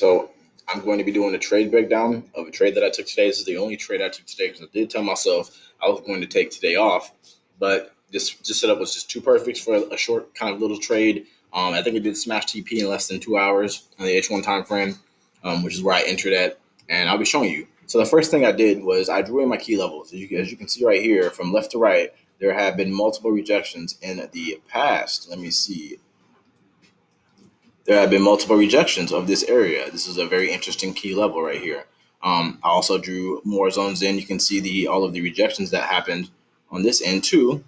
So I'm going to be doing a trade breakdown of a trade that I took today. This is the only trade I took today because I did tell myself I was going to take today off, but this setup was just too perfect for a short kind of little trade. I think it did smash TP in less than 2 hours on the H1 time frame, which is where I entered at, and I'll be showing you. So the first thing I did was I drew in my key levels. As you can see right here, from left to right, there have been multiple rejections in the past. Let me see. There have been multiple rejections of this area. This is a very interesting key level right here. I also drew more zones in. You can see all of the rejections that happened on this end too.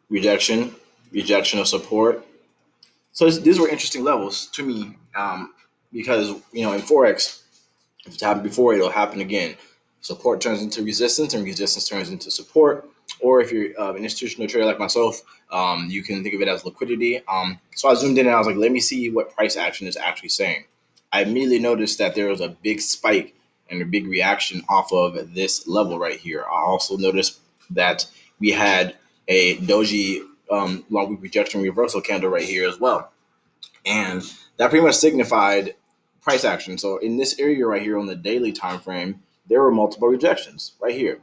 Rejection of support. So these were interesting levels to me because, in Forex, if it's happened before, it'll happen again. Support turns into resistance and resistance turns into support. Or if you're an institutional trader like myself, you can think of it as liquidity. So I zoomed in and I was like, let me see what price action is actually saying. I immediately noticed that there was a big spike and a big reaction off of this level right here. I also noticed that we had a doji long week rejection reversal candle right here as well. And that pretty much signified price action. So in this area right here on the daily time frame, there were multiple rejections right here.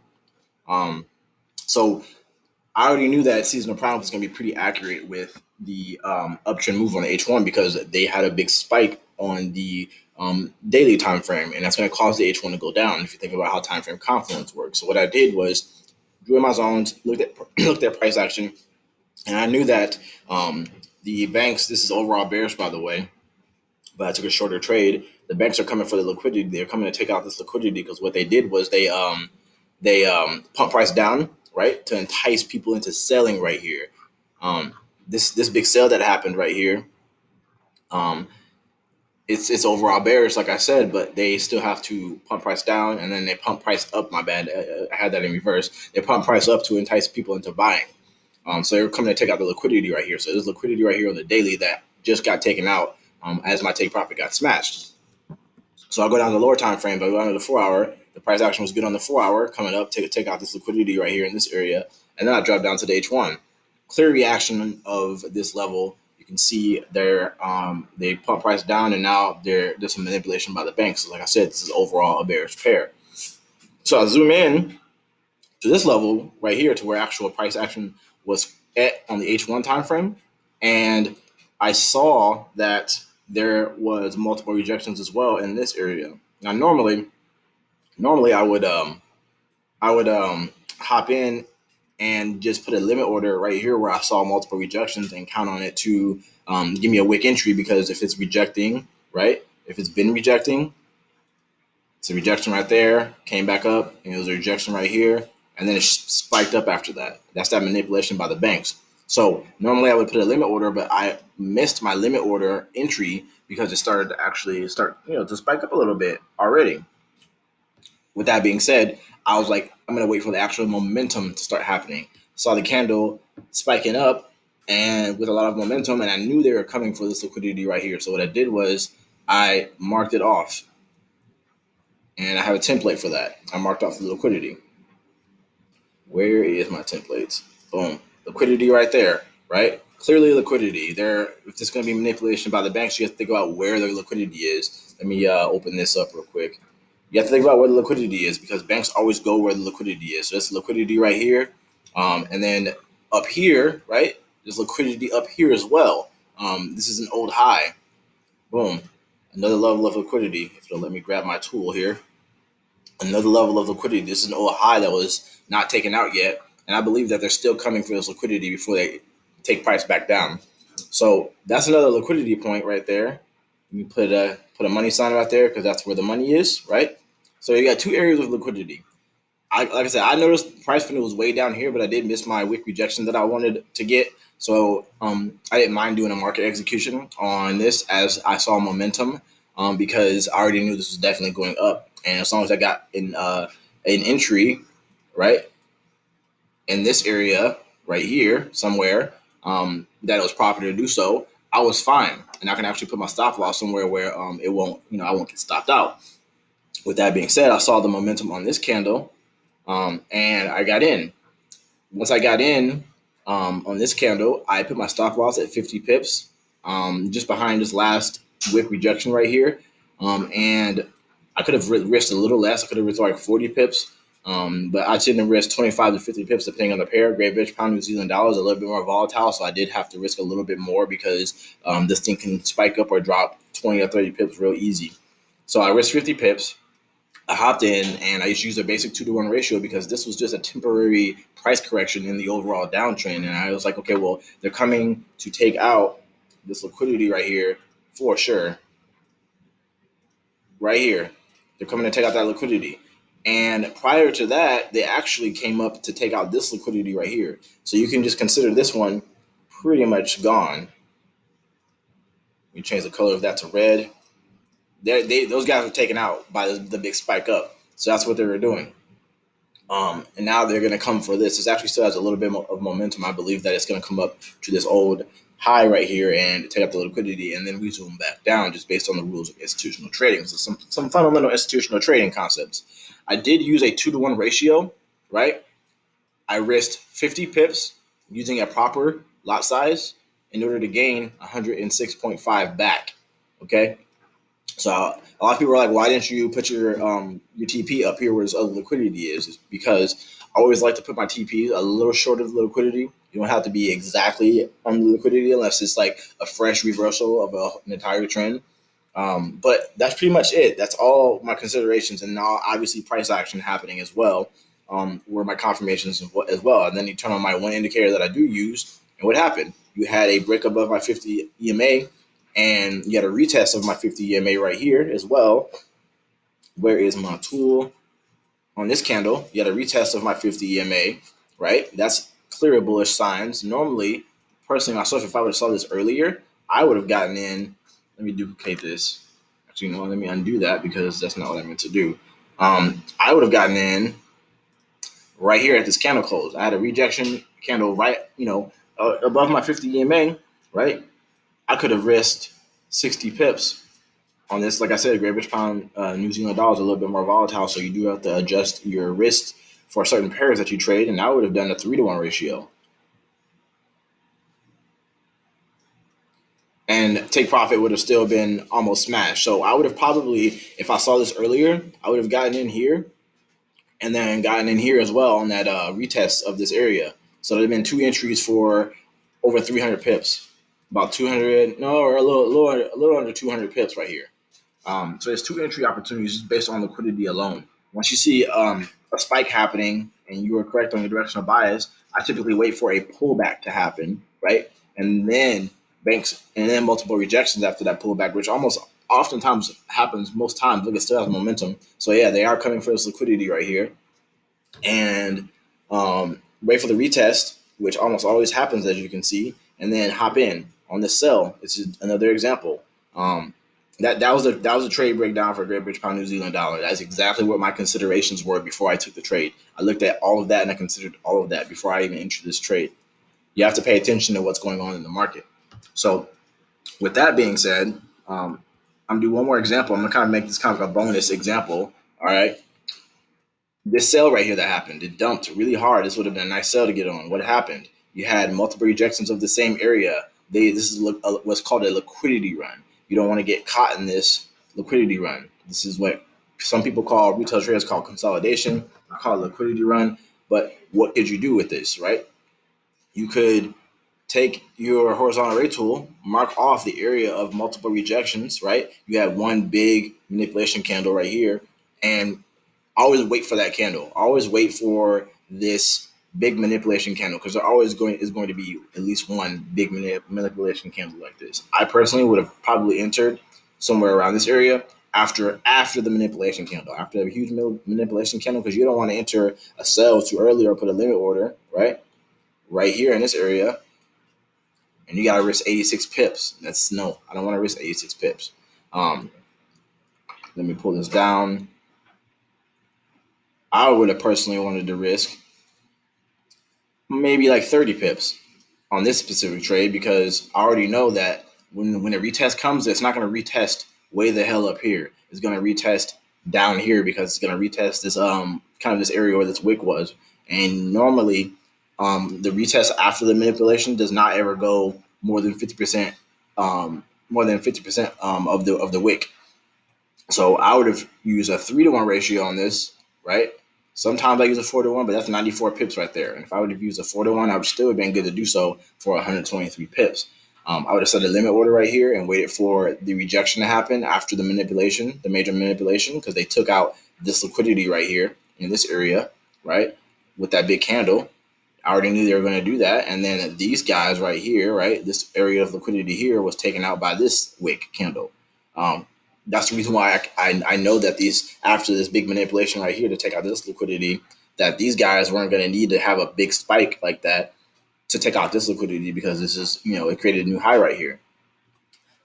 So I already knew that seasonal prime was going to be pretty accurate with the uptrend move on the H1 because they had a big spike on the daily time frame, and that's going to cause the H1 to go down if you think about how time frame confluence works. So what I did was drew in my zones, looked at price action, and I knew that the banks, this is overall bearish by the way, but I took a shorter trade. The banks are coming for the liquidity. They're coming to take out this liquidity because what they did was they pump price down, right, to entice people into selling right here. This big sale that happened right here, it's overall bearish, like I said, but they still have to pump price down, and then they pump price up. My bad, I had that in reverse. They pump price up to entice people into buying. So they're coming to take out the liquidity right here. So there's liquidity right here on the daily that just got taken out as my take profit got smashed. So I'll go down to the lower time frame, but I go down to the 4 hour. The price action was good on the 4 hour, coming up, take out this liquidity right here in this area, and then I drop down to the H1. Clear reaction of this level. You can see there they pump price down, and now there's some manipulation by the banks. So like I said, this is overall a bearish pair. So I zoom in to this level right here to where actual price action was at on the H1 time frame, and I saw that there was multiple rejections as well in this area. Now normally I would hop in and just put a limit order right here where I saw multiple rejections and count on it to give me a wick entry, because if it's rejecting, right, if it's been rejecting, it's a rejection right there, came back up, and it was a rejection right here, and then it spiked up after that. That's that manipulation by the banks. So normally I would put a limit order, but I missed my limit order entry because it started to actually to spike up a little bit already. With that being said, I was like, I'm going to wait for the actual momentum to start happening. Saw the candle spiking up and with a lot of momentum, and I knew they were coming for this liquidity right here. So what I did was I marked it off, and I have a template for that. I marked off the liquidity. Where is my templates? Boom. Liquidity right there, right? Clearly liquidity. If it's going to be manipulation by the banks, you have to think about where the liquidity is. Let me open this up real quick. You have to think about where the liquidity is, because banks always go where the liquidity is. So that's liquidity right here. And then up here, right, there's liquidity up here as well. This is an old high. Boom. Another level of liquidity. If it'll let me grab my tool here. Another level of liquidity. This is an old high that was not taken out yet. And I believe that they're still coming for this liquidity before they take price back down. So that's another liquidity point right there. You put a money sign right there because that's where the money is, right? So you got two areas of liquidity. Like I said, I noticed price funnel was way down here, but I did miss my wick rejection that I wanted to get. So I didn't mind doing a market execution on this as I saw momentum because I already knew this was definitely going up. And as long as I got an entry, right, in this area right here somewhere that it was proper to do so, I was fine. And I can actually put my stop loss somewhere where it won't, I won't get stopped out. With that being said, I saw the momentum on this candle and I got in. Once I got in on this candle, I put my stop loss at 50 pips just behind this last wick rejection right here. And I could have risked a little less. I could have risked like 40 pips. But I tend to risk 25 to 50 pips depending on the pair. Great British Pound New Zealand dollar is a little bit more volatile, so I did have to risk a little bit more because this thing can spike up or drop 20 or 30 pips real easy. So I risked 50 pips. I hopped in and I just used a basic 2-to-1 ratio because this was just a temporary price correction in the overall downtrend. And I was like, okay, well, they're coming to take out this liquidity right here for sure. Right here. They're coming to take out that liquidity. And prior to that, they actually came up to take out this liquidity right here. So you can just consider this one pretty much gone. We change the color of that to red. Those guys were taken out by the big spike up. So that's what they were doing. And now they're going to come for this. It actually still has a little bit of momentum. I believe that it's going to come up to this old high right here and take up the liquidity and then resume back down just based on the rules of institutional trading. So some fundamental institutional trading concepts. I did use a 2-to-1 ratio, right? I risked 50 pips using a proper lot size in order to gain 106.5 back. Okay. So a lot of people are like, why didn't you put your TP up here where the liquidity is? It's because I always like to put my TP a little short of the liquidity. You don't have to be exactly on the liquidity unless it's like a fresh reversal of an entire trend. But that's pretty much it. That's all my considerations. And now obviously price action happening as well were my confirmations as well. And then you turn on my one indicator that I do use. And what happened? You had a break above my 50 EMA. And you had a retest of my 50 EMA right here as well. Where is my tool? On this candle, you had a retest of my 50 EMA, right? That's clear bullish signs. Normally, personally myself, if I would have saw this earlier, I would have gotten in. Let me duplicate this. Actually, no, let me undo that because that's not what I meant to do. I would have gotten in right here at this candle close. I had a rejection candle right, above my 50 EMA, right? I could have risked 60 pips on this. Like I said, Great British Pound New Zealand dollar is a little bit more volatile, so you do have to adjust your risk for certain pairs that you trade, and I would have done a 3-to-1 ratio. And take profit would have still been almost smashed. So I would have probably, if I saw this earlier, I would have gotten in here and then gotten in here as well on that retest of this area. So there have been 2 entries for over 300 pips. About 200, no, or a little under 200 pips right here. So there's 2 entry opportunities based on liquidity alone. Once you see a spike happening and you are correct on your directional bias, I typically wait for a pullback to happen, right? And then multiple rejections after that pullback, which almost oftentimes happens most times. Look, it still has momentum. So yeah, they are coming for this liquidity right here. And wait for the retest, which almost always happens, as you can see, and then hop in on the sell. This is another example. That was a trade breakdown for Great British Pound New Zealand dollar. That's exactly what my considerations were before I took the trade. I looked at all of that and I considered all of that before I even entered this trade. You have to pay attention to what's going on in the market. So with that being said, I'm gonna do one more example. I'm gonna kind of make this kind of a bonus example. All right. This sell right here that happened, it dumped really hard. This would have been a nice sell to get on. What happened? You had multiple rejections of the same area. This is what's called a liquidity run. You don't want to get caught in this liquidity run. This is what some people call, retail traders call consolidation. I call it liquidity run. But what could you do with this, right? You could take your horizontal array tool, mark off the area of multiple rejections, right? You have one big manipulation candle right here, and always wait for that candle. Always wait for this big manipulation candle because there always is going to be at least one big manipulation candle like this. I personally would have probably entered somewhere around this area after the manipulation candle, after a huge manipulation candle, because you don't want to enter a sell too early or put a limit order, right here in this area. And you got to risk 86 pips. I don't want to risk 86 pips. Let me pull this down. I would have personally wanted to risk maybe like 30 pips on this specific trade because I already know that when a retest comes, it's not going to retest way the hell up here. It's going to retest down here because it's going to retest this kind of this area where this wick was. And normally the retest after the manipulation does not ever go more than 50% more than 50% of the wick. So I would have used a 3-to-1 ratio on this, right? Sometimes I use a 4-to-1, but that's 94 pips right there. And if I would have used a 4-to-1, I would still have been good to do so for 123 pips. I would have set a limit order right here and waited for the rejection to happen after the manipulation, the major manipulation, because they took out this liquidity right here in this area, right, with that big candle. I already knew they were going to do that. And then these guys right here, right, this area of liquidity here was taken out by this wick candle. That's the reason why I know that these, after this big manipulation right here to take out this liquidity, that these guys weren't going to need to have a big spike like that to take out this liquidity, because this is, it created a new high right here.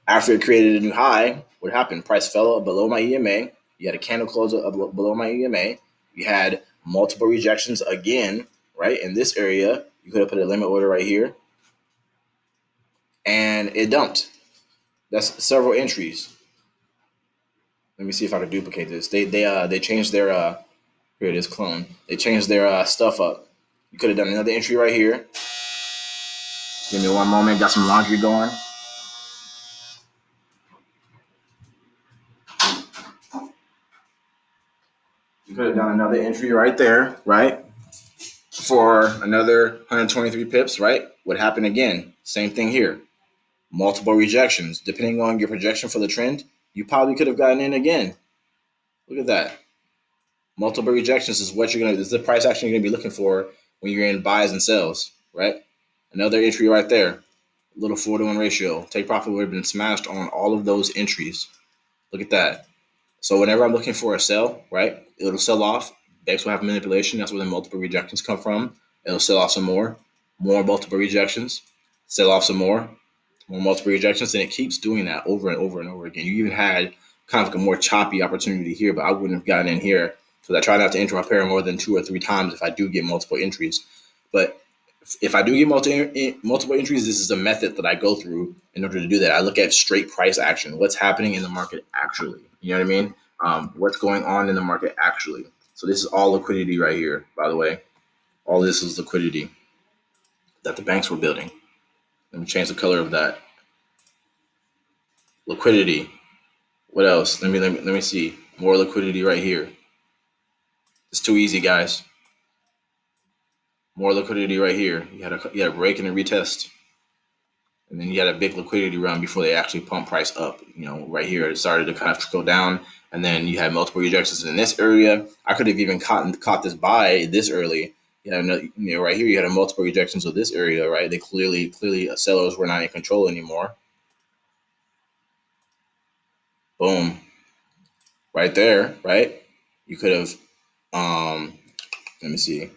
After it created a new high, what happened? Price fell below my EMA. You had a candle close below my EMA. You had multiple rejections again, right? In this area, you could have put a limit order right here, and it dumped. That's several entries. Let me see if I can duplicate this. They changed their here it is, clone. They changed their stuff up. You could have done another entry right here. Give me one moment. Got some laundry going. You could have done another entry right there, right? For another 123 pips, right? What happened again? Same thing here. Multiple rejections. Depending on your projection for the trend, you probably could have gotten in again. Look at that. Multiple rejections is what this is the price action you're gonna be looking for when you're in buys and sells, right? Another entry right there. A little 4-to-1 ratio. Take profit would have been smashed on all of those entries. Look at that. So whenever I'm looking for a sell, right, it'll sell off. Banks will have manipulation. That's where the multiple rejections come from. It'll sell off some more multiple rejections, sell off some more multiple rejections, and it keeps doing that over and over and over again. You even had kind of like a more choppy opportunity here, but I wouldn't have gotten in here because I try not to enter my pair more than 2 or 3 times if I do get multiple entries. But if I do get multiple entries, this is a method that I go through in order to do that. I look at straight price action. What's happening in the market actually? You know what I mean? What's going on in the market actually? So this is all liquidity right here, by the way. All this is liquidity that the banks were building. Let me change the color of that. Liquidity. What else? Let me see. More liquidity right here. It's too easy, guys. More liquidity right here. You had a break and a retest. And then you had a big liquidity run before they actually pump price up. Right here it started to kind of trickle down, and then you had multiple rejections in this area. I could have even caught this buy this early. You had another, right here you had a multiple rejections of this area, right? They clearly sellers were not in control anymore. Boom. Right there, right? You could have, let me see.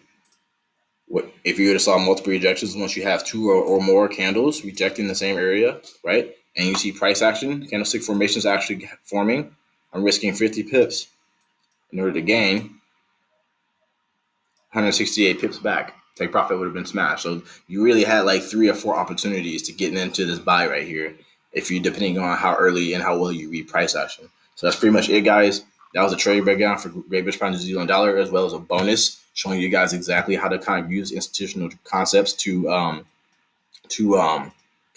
What if you would have saw multiple rejections once you have 2 or more candles rejecting the same area, right? And you see price action, candlestick formations actually forming, I'm risking 50 pips in order to gain 168 pips back. Take profit would have been smashed. So you really had like 3 or 4 opportunities to get into this buy right here, if you depending on how early and how well you read price action. So that's pretty much it, guys. That was a trade breakdown for Great British Pound New Zealand Dollar, as well as a bonus showing you guys exactly how to kind of use institutional concepts to kind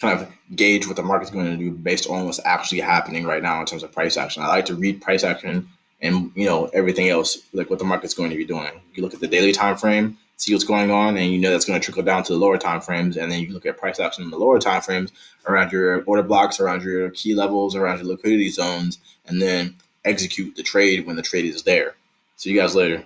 of gauge what the market's going to do based on what's actually happening right now in terms of price action. I like to read price action and everything else, like what the market's going to be doing. You look at the daily time frame, see what's going on, and that's going to trickle down to the lower time frames. And then you look at price action in the lower time frames around your order blocks, around your key levels, around your liquidity zones, and then execute the trade when the trade is there. See you guys later.